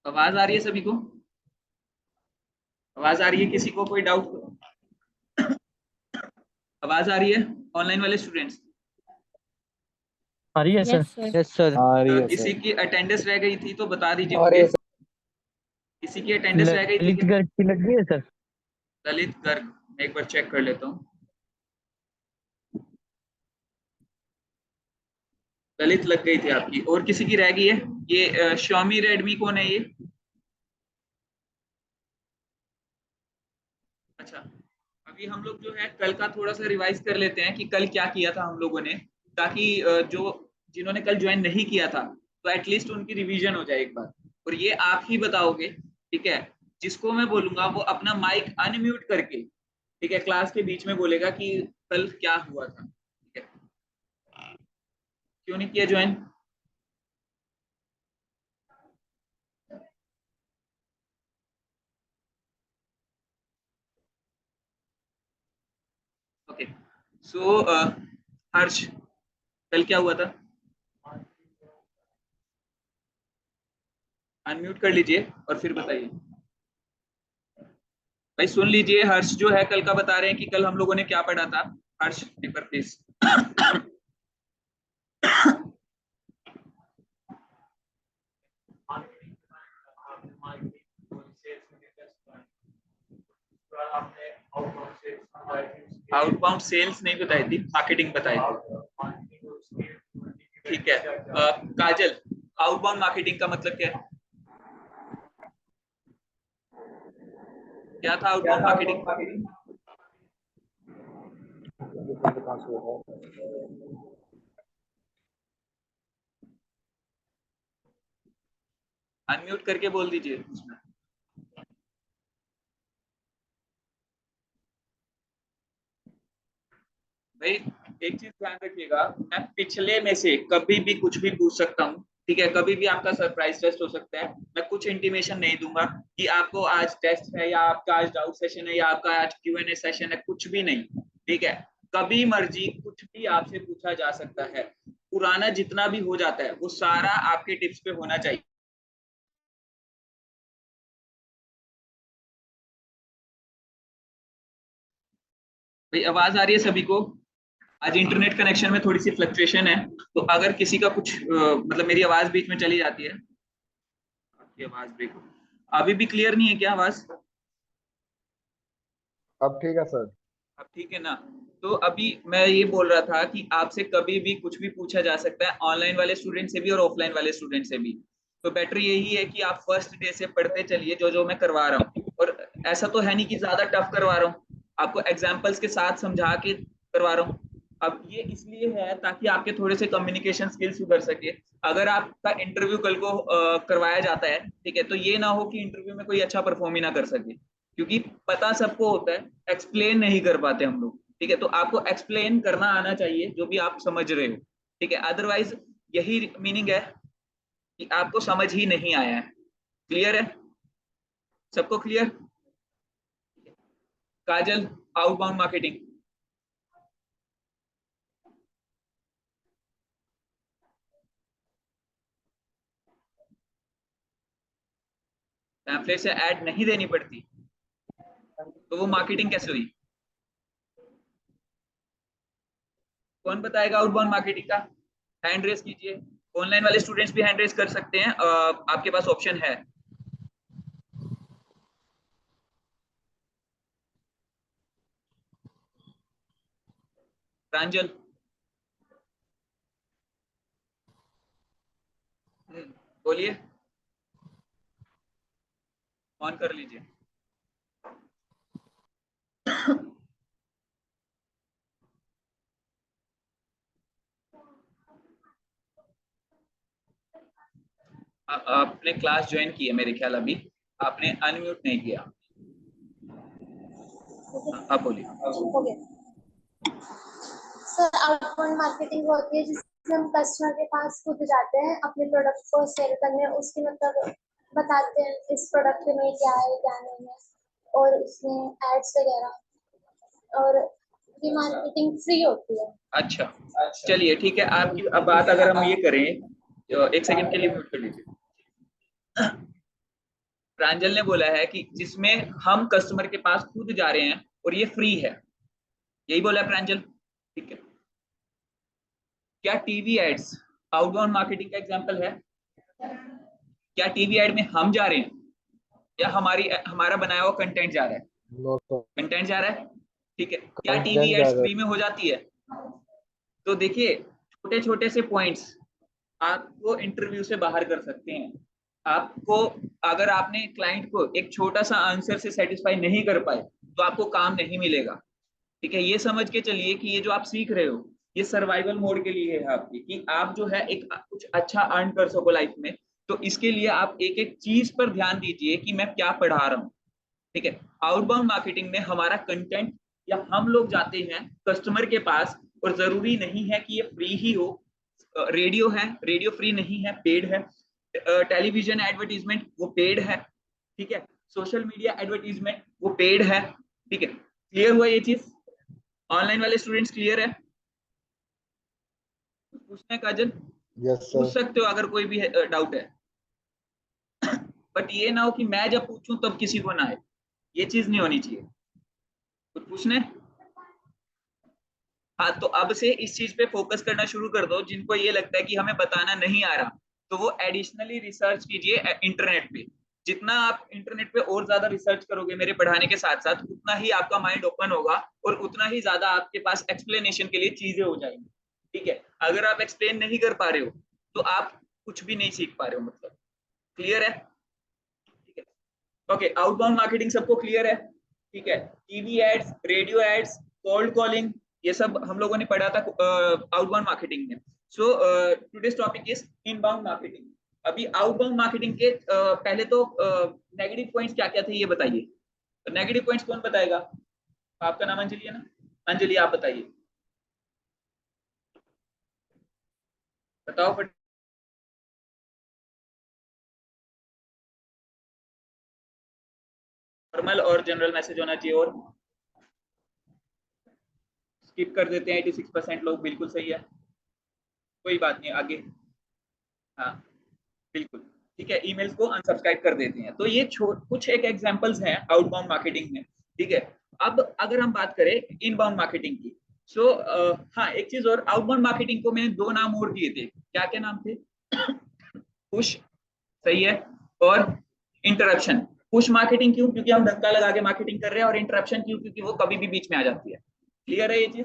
आवाज आ रही है सभी को? आवाज आ रही है? किसी को कोई डाउट? आवाज आ रही है ऑनलाइन वाले स्टूडेंट्स? आ रही है sir. Yes sir. Yes sir. आ रही है किसी सर। की अटेंडेंस रह गई थी तो बता दीजिए आ रही मुझे। है सर। किसी की अटेंडेंस रह गई थी ललित क्या? गर्ग की लग गई है सर। ललित गर्ग, मैं एक बार चेक कर लेता हूँ। ललित लग गई थी आपकी, और किसी की रह गई है? ये Xiaomi रेडमी कौन है ये? अच्छा, अभी हम लोग जो है कल का थोड़ा सा रिवाइज कर लेते हैं कि कल क्या किया था हम लोगों ने, ताकि जो जिन्होंने कल ज्वाइन नहीं किया था तो एटलीस्ट उनकी रिवीजन हो जाए एक बार। और ये आप ही बताओगे, ठीक है? जिसको मैं बोलूंगा वो अपना माइक अनम्यूट करके, ठीक है, क्लास के बीच में बोलेगा कि कल क्या हुआ था। ठीक है, क्यों नहीं किया ज्वाइन? ओके, सो हर्ष, कल क्या हुआ था? अनम्यूट कर लीजिए और फिर बताइए। भाई सुन लीजिए, हर्ष जो है कल का बता रहे हैं कि कल हम लोगों ने क्या पढ़ा था। हर्ष एक बार प्लीज। आउटबाउंड सेल्स नहीं बताई थी, मार्केटिंग बताई थी। ठीक है, काजल, आउटबाउंड मार्केटिंग का मतलब क्या है? क्या था आउटबाउंड मार्केटिंग? अनम्यूट करके बोल दीजिए उसमें। भाई एक चीज ध्यान रखिएगा, मैं पिछले में से कभी भी कुछ भी पूछ सकता हूँ। ठीक है, कभी भी आपका सरप्राइज टेस्ट हो सकता है। मैं कुछ इंटीमेशन नहीं दूंगा कि आपको आज टेस्ट है या आपका आज डाउट सेशन है या आपका आज Q&A सेशन है, कुछ भी नहीं। ठीक है, कभी मर्जी कुछ भी आपसे पूछा जा सकता है। पुराना जितना भी हो जाता है वो सारा आपके टिप्स पे होना चाहिए। भाई आवाज आ रही है सभी को? आज इंटरनेट कनेक्शन में थोड़ी सी फ्लक्चुएशन है, तो अगर किसी का कुछ मतलब मेरी आवाज बीच में चली जाती है। आपकी आवाज ब्रेक हो, अभी भी क्लियर नहीं है क्या आवाज? अब ठीक है सर। अब ठीक है ना? तो अभी मैं ये बोल रहा था कि आपसे कभी भी कुछ भी पूछा जा सकता है, ऑनलाइन वाले स्टूडेंट से भी और ऑफलाइन वाले स्टूडेंट से भी। तो बेटर यही है कि आप फर्स्ट डे से पढ़ते चलिए जो जो मैं करवा रहा हूँ। और ऐसा तो है नहीं कि ज्यादा टफ करवा रहा हूँ, आपको एग्जाम्पल्स के साथ समझा के करवा रहा हूँ। अब ये इसलिए है ताकि आपके थोड़े से कम्युनिकेशन स्किल्स सुधर सके। अगर आपका इंटरव्यू कल को करवाया जाता है, ठीक है, तो ये ना हो कि इंटरव्यू में कोई अच्छा परफॉर्म ही ना कर सके, क्योंकि पता सबको होता है, एक्सप्लेन नहीं कर पाते हम लोग। ठीक है, तो आपको एक्सप्लेन करना आना चाहिए जो भी आप समझ रहे हो। ठीक है, अदरवाइज यही मीनिंग है कि आपको समझ ही नहीं आया है। क्लियर है? सबको क्लियर? काजल, आउटबाउंड मार्केटिंग। पैम्फलेट से ऐड नहीं देनी पड़ती तो वो मार्केटिंग कैसे हुई? कौन बताएगा आउटबाउंड मार्केटिंग का? हैंड रेस कीजिए। ऑनलाइन वाले स्टूडेंट्स भी हैंड रेस कर सकते हैं, आपके पास ऑप्शन है। प्रांजल, बोलिए, ऑन कर लीजिए। आपने क्लास ज्वाइन की है मेरे ख्याल, अभी आपने अनम्यूट नहीं किया। आप बोलिए। हो गया सर। आउटबाउंड मार्केटिंग होती है जिसमें हम कस्टमर के पास खुद जाते हैं अपने प्रोडक्ट को सेल करने, उसकी मतलब बताते हैं इस प्रोडक्ट में क्या है क्या नहीं है, और उसमें एड्स वगैरह, और ये मार्केटिंग फ्री होती है। अच्छा, चलिए ठीक है, आपकी अब बात अगर हम ये करें, तो एक सेकंड के लिए म्यूट कर लीजिए। प्रांजल ने बोला है कि जिसमें हम कस्टमर के पास खुद जा रहे हैं और ये फ्री है, यही बोला है प्रांजल, ठीक है। क्या टीवी एड्स आउटबाउंड मार्केटिंग का एग्जांपल है? क्या टीवी एड में हम जा रहे हैं या हमारा बनाया हुआ कंटेंट जा रहा है? नो सर, कंटेंट जा रहा है, ठीक है। क्या टीवी कंटेंट एड्स जा रहा फ्री में हो जाती है? तो देखिए, छोटे छोटे से पॉइंट्स आपको इंटरव्यू से बाहर कर सकते हैं। आपको, अगर आपने क्लाइंट को एक छोटा सा आंसर से सेटिस्फाई नहीं कर पाए तो आपको काम नहीं मिलेगा, ठीक है। ये समझ के चलिए कि ये जो आप सीख रहे हो ये सर्वाइवल मोड के लिए है आपकी, कि आप जो है एक कुछ अच्छा अर्न कर सको लाइफ में। तो इसके लिए आप एक एक चीज पर ध्यान दीजिए कि मैं क्या पढ़ा रहा हूँ, ठीक है। आउटबाउंड मार्केटिंग में हमारा कंटेंट या हम लोग जाते हैं कस्टमर के पास, और जरूरी नहीं है कि ये फ्री ही हो। रेडियो है, रेडियो फ्री नहीं है, पेड है। टेलीविजन एडवर्टीजमेंट वो पेड है, ठीक है। सोशल मीडिया एडवर्टीजमेंट वो पेड है, ठीक है। क्लियर हुआ ये चीज? ऑनलाइन वाले स्टूडेंट्स क्लियर है? पूछना है काजल? यस पूछ सर। सकते हो अगर कोई भी डाउट है। बट ये ना हो कि मैं जब पूछूं तब किसी को ना आए, ये चीज नहीं होनी चाहिए। कुछ पूछने? हाँ, तो अब से इस चीज पे फोकस करना शुरू कर दो। जिनको ये लगता है कि हमें बताना नहीं आ रहा, तो वो एडिशनली रिसर्च कीजिए इंटरनेट पे। जितना आप इंटरनेट पे और ज्यादा रिसर्च करोगे मेरे पढ़ाने के साथ साथ, उतना ही आपका माइंड ओपन होगा और उतना ही ज्यादा आपके पास एक्सप्लेनेशन के लिए चीजें हो जाएंगी, ठीक है। अगर आप एक्सप्लेन नहीं कर पा रहे हो तो आप कुछ भी नहीं सीख पा रहे हो, मतलब। क्लियर है? ठीक है, ओके। आउटबाउंड मार्केटिंग सबको क्लियर है? ठीक है। TV ads, radio ads, cold calling, ये सब हम लोगों ने पढ़ा था आउटबाउंड मार्केटिंग में। So today's topic is inbound marketing. अभी आउटबाउंड मार्केटिंग के पहले तो नेगेटिव पॉइंट्स क्या क्या थे ये बताइए। नेगेटिव पॉइंट्स कौन बताएगा? आपका नाम अंजलि है ना? अंजलि, आप बताइए, बताओ फट। फॉर्मल और जनरल मैसेज होना चाहिए, और स्किप कर देते हैं 86% लोग, बिल्कुल सही है, कोई बात नहीं, आगे। हाँ, बिल्कुल ठीक है। ईमेल्स को अनसब्सक्राइब कर देते हैं। तो ये कुछ एक एग्जांपल्स हैं आउटबाउंड मार्केटिंग में, ठीक है। अब अगर हम बात करें इनबाउंड मार्केटिंग की, सो हाँ, एक चीज और, आउटबाउंड मार्केटिंग को मैंने दो नाम और दिए थे। क्या क्या नाम थे? पुश, सही है, और इंटरप्शन। पुश मार्केटिंग क्यों? क्योंकि हम धक्का लगा के मार्केटिंग कर रहे हैं, और इंटरप्शन क्यों? क्योंकि वो कभी भी बीच में आ जाती है। क्लियर है ये चीज?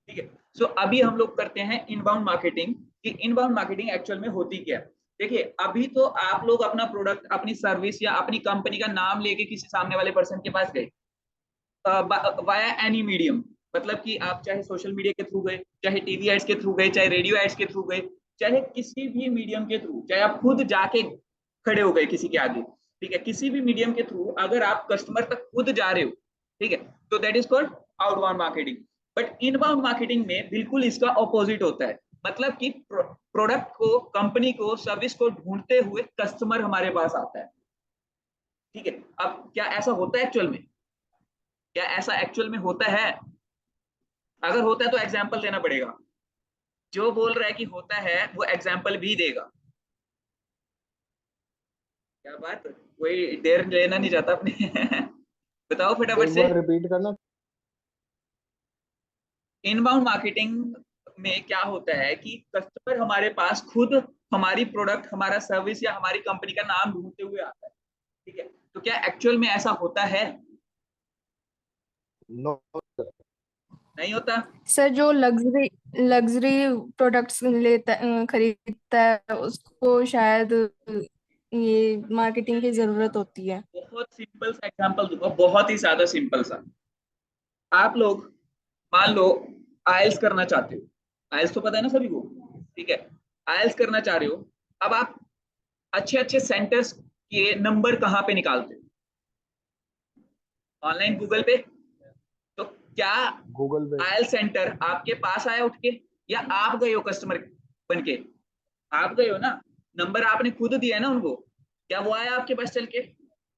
ठीक है। सो अभी हम लोग करते हैं इनबाउंड मार्केटिंग, कि इनबाउंड मार्केटिंग एक्चुअल में होती क्या है। देखिए, अभी तो आप लोग अपना प्रोडक्ट, अपनी सर्विस या अपनी कंपनी का नाम लेके किसी सामने वाले पर्सन के पास गए वाया एनी मीडियम, मतलब कि आप चाहे सोशल मीडिया के थ्रू गए, चाहे टीवी एड्स के थ्रू गए, चाहे रेडियो एड्स के थ्रू गए, चाहे किसी भी मीडियम के थ्रू, चाहे आप खुद जाके खड़े हो गए किसी के आगे, ठीक है। किसी भी मीडियम के थ्रू अगर आप कस्टमर तक खुद जा रहे हो, ठीक है, तो that is called outbound marketing. But inbound marketing में बिल्कुल इसका ऑपोजिट होता है, मतलब कि प्रोडक्ट को, कंपनी को, सर्विस को ढूंढते हुए कस्टमर हमारे पास आता है, ठीक है। अब क्या ऐसा होता है एक्चुअल में? क्या ऐसा एक्चुअल में होता है? अगर होता है तो एग्जाम्पल देना पड़ेगा। जो बोल रहा है कि होता है वो एग्जाम्पल भी देगा। क्या बात, कोई देर लेना नहीं चाहता अपने बताओ फटाफट एक से। बार रिपीट करना। इनबाउंड मार्केटिंग में क्या होता है कि कस्टमर हमारे पास खुद हमारी प्रोडक्ट, हमारा सर्विस या हमारी कंपनी का नाम ढूंढते हुए आता है, ठीक है। तो क्या एक्चुअल में ऐसा होता है? नो। नहीं होता। सर, जो लग्जरी लग्जरी प्रोडक्ट्स खरीदता है उसको शायद ये मार्केटिंग की जरूरत होती है। बहुत सिंपल सा एग्जांपल दूंगा, बहुत ही ज्यादा सिंपल सा। आप लोग मान लो आइल्स करना चाहते हो, आइल्स तो पता है ना सभी को, ठीक है। आइल्स करना चाह रहे हो, अब आप अच्छे अच्छे सेंटर्स के नंबर कहाँ पे निकालते हो? ऑनलाइन गूगल पे। तो क्या गूगल पे। आयल सेंटर आपके पास आया उठ के, या आप गए हो कस्टमर बन के? आप गए हो ना, नंबर आपने खुद दिया है ना उनको, क्या वो आया आपके पास चल के?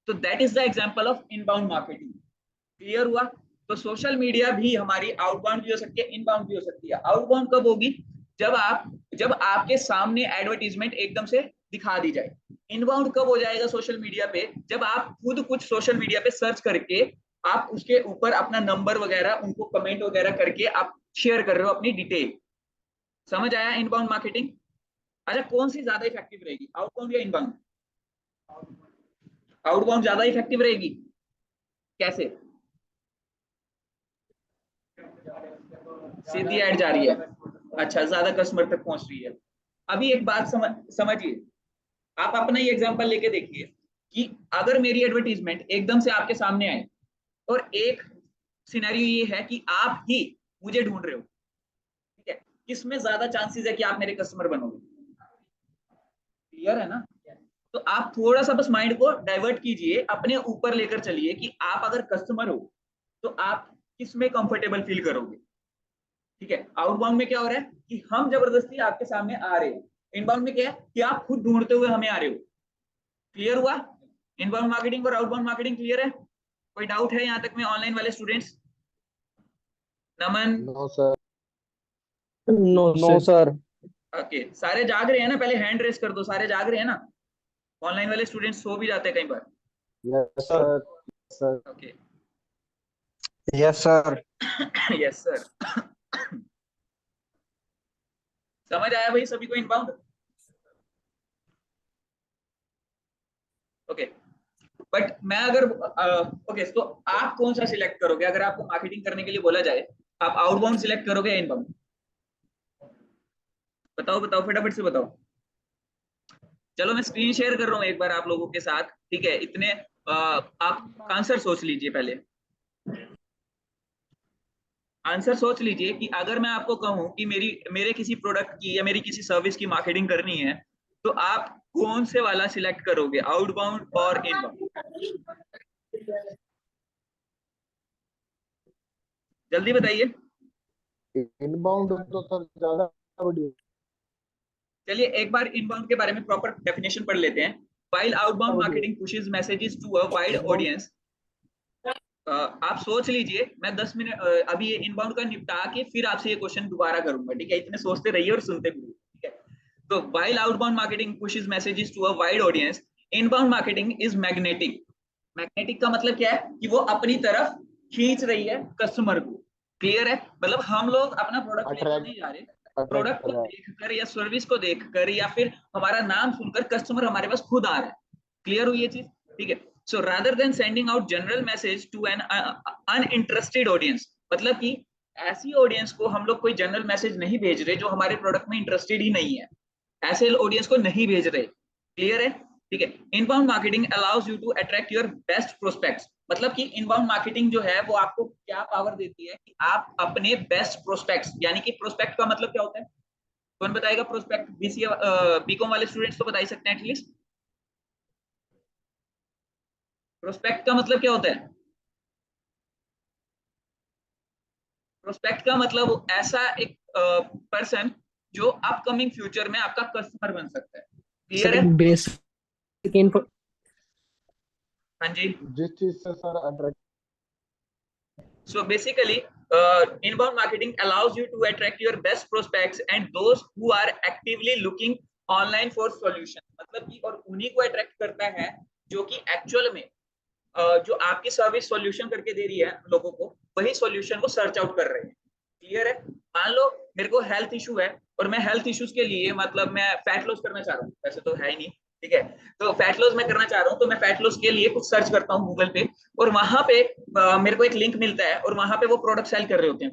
तो that is the example of inbound marketing. Clear हुआ? तो सोशल मीडिया भी हमारी आउटबाउंड भी हो सकती है, इनबाउंड भी हो सकती है। आउटबाउंड कब होगी? जब आपके सामने एडवर्टीजमेंट एकदम से दिखा दी जाए, इनबाउंड कब हो जाएगा सोशल मीडिया पे? जब आप खुद कुछ सोशल मीडिया पे सर्च करके आप उसके ऊपर अपना नंबर वगैरह उनको कमेंट वगैरह करके आप शेयर कर रहे हो अपनी डिटेल। समझ आया इनबाउंड मार्केटिंग? अच्छा, कौन सी ज्यादा इफेक्टिव रहेगी, आउटबाउंड या इनबाउंड? आउटबाउंड ज्यादा इफेक्टिव रहेगी। कैसे? सीधी ऐड जा रही है, अच्छा, ज्यादा कस्टमर तक पहुंच रही है। अभी एक बात समझिए, आप अपना ही एग्जांपल लेके देखिए कि अगर मेरी एडवर्टीजमेंट एकदम से आपके सामने आए और एक सिनेरियो ये है कि आप ही मुझे ढूंढ रहे हो, ठीक है, किसमें ज्यादा चांसेस है कि आप मेरे कस्टमर बनोगे? क्लियर है ना? तो आप थोड़ा सा बस माइंड को डाइवर्ट कीजिए, अपने ऊपर लेकर चलिए कि आप अगर कस्टमर हो तो आप किसमें कंफर्टेबल फील करोगे। ठीक है, आउटबाउंड में क्या हो रहा है कि हम जबरदस्ती आपके सामने आ रहे हैं, इनबाउंड में क्या है कि आप खुद ढूंढते हुए हमें आ रहे हो। क्लियर हुआ? इनबाउंड मार्केटिंग और आउटबाउंड मार्केटिंग क्लियर है? कोई डाउट है यहाँ तक में ऑनलाइन वाले students? Naman? No sir. No no sir. Sir. Okay, सारे जाग रहे हैं ना? पहले हैंड रेस कर दो, सारे जाग रहे हैं ना? ऑनलाइन वाले स्टूडेंट्स सो भी जाते हैं कई बार। Yes sir. Sir. Okay, yes sir. Yes sir. समझ आया भाई सभी को इनबाउंड? ओके, बट मैं अगर ओके, तो आप कौन सा सिलेक्ट करोगे अगर आपको मार्केटिंग करने के लिए बोला जाए? आप आउटबाउंड सिलेक्ट करोगे या इनबाउंड? बताओ बताओ, फटाफट से बताओ। चलो मैं स्क्रीन शेयर कर रहा हूँ एक बार आप लोगों के साथ, ठीक है? इतने आप आंसर सोच लीजिए पहले। आंसर सोच लीजिए कि अगर मैं आपको कहूं कि मेरे किसी प्रोडक्ट की या मेरी किसी सर्विस की मार्केटिंग करनी है, तो आप कौन से वाला सिलेक्ट करोगे, आउटबाउंड और इनबाउंड? जल्दी बताइए। इनबाउंड तो सर ज्यादा बढ़िया। चलिए एक बार इनबाउंड के बारे में प्रॉपर डेफिनेशन पढ़ लेते हैं। While outbound marketing pushes messages to a wide inbound audience, आप सोच लीजिए, मैं 10 मिनट अभी ये इनबाउंड का निपटा के फिर आपसे ये क्वेश्चन दोबारा करूंगा, ठीक है? इतने सोचते रहिए और सुनते भी रहिए, ठीक है? तो while outbound marketing pushes messages to a wide audience, inbound marketing is magnetic. Magnetic का मतलब क्या है कि वो अपनी तरफ खींच रही है कस्टमर को। क्लियर है? मतलब हम लोग अपना प्रोडक्ट लेकर नहीं जा रहे, अट्रैक्ट प्रोडक्ट कर को रहा है। देखकर या सर्विस को देखकर या फिर हमारा नाम सुनकर कस्टमर हमारे पास खुद आ रहा है। क्लियर हुई ये चीज? ठीक है। So rather than sending out general message to an uninterested audience, मतलब कि ऐसी ऑडियंस को हम लोग कोई जनरल मैसेज नहीं भेज रहे जो हमारे प्रोडक्ट में इंटरेस्टेड ही नहीं है, ऐसे ऑडियंस को नहीं भेज रहे। क्लियर है? ठीक है। Inbound marketing allows you to attract your best prospects, मतलब कि इनबाउंड मार्केटिंग जो है वो आपको क्या पावर देती है कि आप अपने बेस्ट प्रोस्पेक्ट्स, यानी कि प्रोस्पेक्ट का मतलब क्या होता है? कौन बताएगा प्रोस्पेक्ट? बीसीए बीकॉम वाले स्टूडेंट्स तो बता ही सकते हैं एटलीस्ट। प्रोस्पेक्ट का मतलब क्या होता है? प्रोस्पेक्ट का मतलब ऐसा एक पर्सन जो अपकमिंग फ्यूचर में आपका कस्टमर बन सकता है। सर क्लियर एक है? Basic info. हाँ जी। जिस चीज से sir attract. So basically, inbound marketing allows you to attract your best prospects and those who are actively looking online for solution, मतलब कि और उन्हीं को अट्रैक्ट करता है जो कि एक्चुअल में जो आपकी सर्विस सॉल्यूशन करके दे रही है लोगों को, वही सॉल्यूशन को सर्च आउट कर रहे हैं। क्लियर है? मान लो मेरे को हेल्थ इशू है और मैं हेल्थ इश्यूज के लिए, मतलब मैं फैट लॉस करना चाह रहा हूँ, वैसे तो है ही नहीं, ठीक है? तो फैट लॉस मैं करना चाह रहा हूँ, तो मैं फैट लॉस के लिए कुछ सर्च करता हूँ गूगल पे, और वहां पे मेरे को एक लिंक मिलता है और वहां पे वो प्रोडक्ट सेल कर रहे होते हैं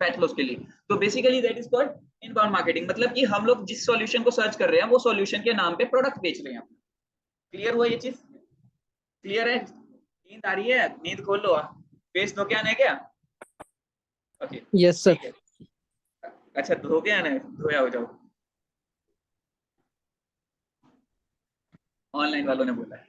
फैट लॉस के लिए। तो basically that is called inbound marketing, मतलब कि हम लोग जिस सॉल्यूशन को सर्च कर रहे हैं वो सॉल्यूशन के नाम पे प्रोडक्ट बेच रहे हैं। क्लियर हुआ ये चीज? क्लियर है? नींद आ रही है? नींद खोल लो, फेस धो के आना है क्या? Okay, yes sir. ठीक है। अच्छा, धो के आना है, धोया हो जाओ, ऑनलाइन वालों ने बोला है।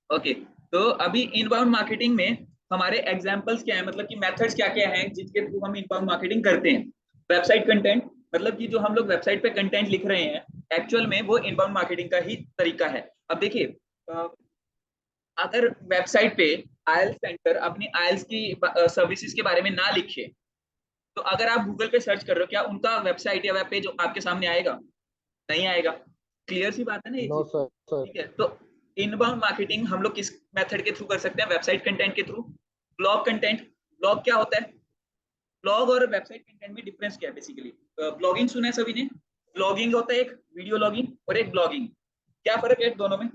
ओके, तो अभी इनबाउंड मार्केटिंग में हमारे एग्जांपल्स क्या है, मतलब कि मेथड्स क्या क्या हैं जिसके थ्रू हम इनबाउंड मार्केटिंग करते हैं? वेबसाइट कंटेंट, मतलब कि जो हम लोग वेबसाइट पे कंटेंट लिख रहे हैं एक्चुअल में वो इनबाउंड मार्केटिंग का ही तरीका है। अब देखिए, अगर वेबसाइट पे आइल्स सेंटर अपनी आइल्स की सर्विसेज के बारे में ना लिखे, तो अगर आप गूगल पे सर्च कर रहे हो, क्या उनका वेबसाइट या वेब पेज आपके सामने आएगा? नहीं आएगा। क्लियर सी बात है ना ये नो चीज। सर। ठीक है, तो इनबाउंड मार्केटिंग हम लोग किस मेथड के थ्रू कर सकते हैं? वेबसाइट कंटेंट के थ्रू। ब्लॉग कंटेंट, ब्लॉग क्या होता है? ब्लॉग और वेबसाइट कंटेंट में डिफरेंस क्या है बेसिकली? ब्लॉगिंग सुना है सभी ने? ब्लॉगिंग होता है एक वीडियो लॉगिंग और एक ब्लॉगिंग। क्या फर्क है दोनों में?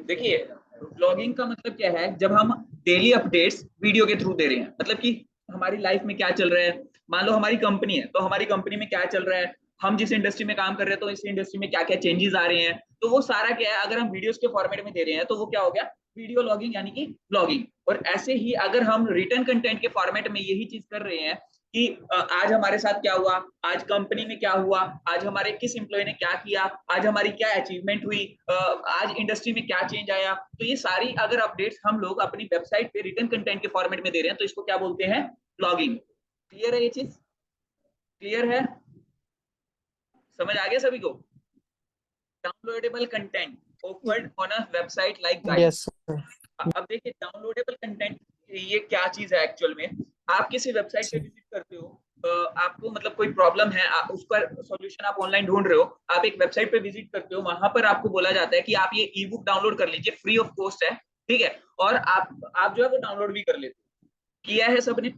देखिए, ब्लॉगिंग का मतलब क्या है? जब हम डेली अपडेट्स वीडियो के थ्रू दे रहे हैं, मतलब कि हमारी लाइफ में क्या चल रहा है। मान लो हमारी कंपनी है, तो हमारी कंपनी में क्या चल रहा है, हम जिस इंडस्ट्री में काम कर रहे हैं तो इस इंडस्ट्री में क्या क्या चेंजेस आ रहे हैं, तो वो सारा क्या है, अगर हम वीडियोस के फॉर्मेट में दे रहे हैं तो वो क्या हो गया? वीडियो लॉगिंग यानी कि ब्लॉगिंग। और ऐसे ही अगर हम रिटर्न कंटेंट के फॉर्मेट में यही चीज कर रहे हैं कि आज हमारे साथ क्या हुआ, आज कंपनी में क्या हुआ, आज हमारे किस एम्प्लॉय ने क्या किया, आज हमारी क्या अचीवमेंट हुई, आज इंडस्ट्री में क्या चेंज आया, तो ये सारी अगर अपडेट्स हम लोग अपनी वेबसाइट पे रिटर्न कंटेंट के फॉर्मेट में दे रहे हैं तो इसको क्या बोलते हैं? ब्लॉगिंग। क्लियर है ये चीज? क्लियर है? समझ आ गया सभी को? Downloadable content offered on a website like guide. Yes, sir. अब देखिए, डाउनलोडेबल कंटेंट ये क्या चीज है एक्चुअल में? आप किसी वेबसाइट पे विजिट करते हो, आपको मतलब कोई प्रॉब्लम है, उसका सॉल्यूशन आप ऑनलाइन ढूंढ रहे हो, आप एक वेबसाइट पे विजिट करते हो, वहां पर आपको बोला जाता है कि आप ये ई बुक डाउनलोड कर लीजिए, फ्री ऑफ कॉस्ट है। ठीक है, और आप जो है वो डाउनलोड भी कर लेते हो। किया है सबने?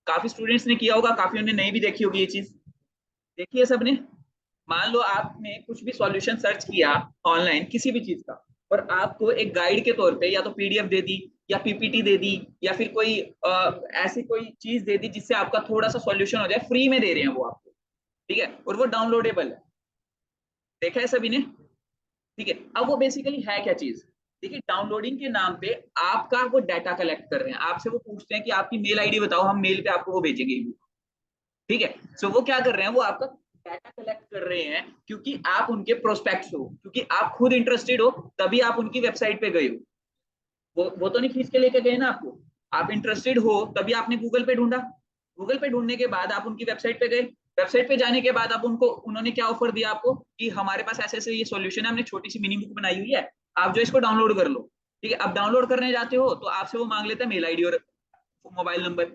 काफी स्टूडेंट्स ने किया होगा, काफी ने नहीं भी देखी होगी ये चीज। देखी है सबने? मान लो आपने कुछ भी सॉल्यूशन सर्च किया ऑनलाइन किसी भी चीज का, और आपको एक गाइड के तौर पे या तो पीडीएफ दे दी, या पीपीटी दे दी, या फिर कोई ऐसी कोई चीज दे दी जिससे आपका थोड़ा सा सॉल्यूशन हो जाए, फ्री में दे रहे हैं वो आपको। ठीक है, और वो डाउनलोडेबल है। देखा है सभी ने? ठीक है, अब वो बेसिकली है क्या चीज? देखिए, डाउनलोडिंग के नाम पे आपका वो डाटा कलेक्ट कर रहे हैं, आपसे वो पूछते हैं कि आपकी मेल आईडी बताओ, हम मेल पे आपको वो भेजेंगे। ठीक है, सो वो क्या कर रहे हैं? वो आपका डाटा कलेक्ट कर रहे हैं, क्योंकि आप उनके प्रोस्पेक्ट्स हो, क्योंकि आप खुद इंटरेस्टेड हो, तभी आप उनकी वेबसाइट पे गए हो। वो तो नहीं खींच के लेके गए ना आपको। आप इंटरेस्टेड हो तभी आपने गूगल पे ढूंढा, गूगल पे ढूंढने के बाद आप उनकी वेबसाइट पे गए, वेबसाइट पे जाने के बाद आप उन्होंने क्या ऑफर दिया आपको कि हमारे पास ऐसे ऐसे ये सॉल्यूशन है, हमने छोटी सी मिनी बुक बनाई हुई है, आप जो इसको डाउनलोड कर लो। ठीक है, अब डाउनलोड करने जाते हो तो आपसे वो मांग लेता है मेल आईडी और मोबाइल नंबर,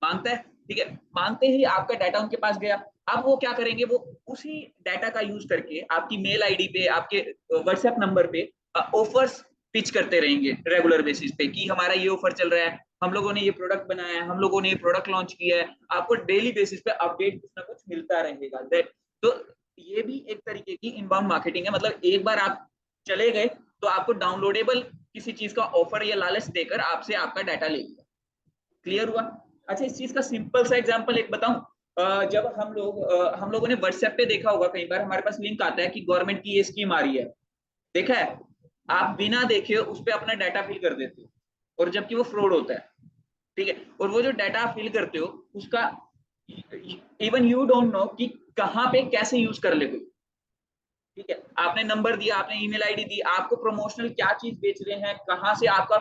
मांगता है। ठीक है, मांगते ही आपका डाटा उनके पास गया। अब वो क्या करेंगे? वो उसी डाटा का यूज करके आपकी मेल आईडी पे, आपके व्हाट्सएप नंबर पे ऑफर्स पिच करते रहेंगे रेगुलर बेसिस पे कि हमारा ये ऑफर चल रहा है, हम लोगों ने ये प्रोडक्ट बनाया है, हम लोगों ने ये प्रोडक्ट लॉन्च किया है। आपको डेली बेसिस पे अपडेट कुछ ना कुछ मिलता रहेगा। दैट, तो ये भी एक तरीके की इनबाउंड मार्केटिंग है। मतलब एक बार आप चले गए तो आपको डाउनलोडेबल किसी चीज का ऑफर या लालच देकर आपसे आपका डाटा ले लिया। क्लियर हुआ? अच्छा, इस चीज का सिंपल सा एग्जांपल एक बताऊं। जब हम लोगों ने व्हाट्सएप पे देखा होगा, कई बार हमारे पास लिंक आता है कि गवर्नमेंट की ये स्कीम आ रही है, देखा है? आप बिना देखे उस पर अपना डाटा फिल कर देते हो, और जबकि वो फ्रॉड होता है। ठीक है, और वो जो डाटा आप फिल करते हो उसका इवन यू डोंट नो कि कहाँ पे कैसे यूज कर ले कोई। ठीक है, आपने नंबर दिया, आपने ईमेल आईडी दी, आपको प्रमोशनल क्या चीज बेच रहे हैं, कहाँ से आपका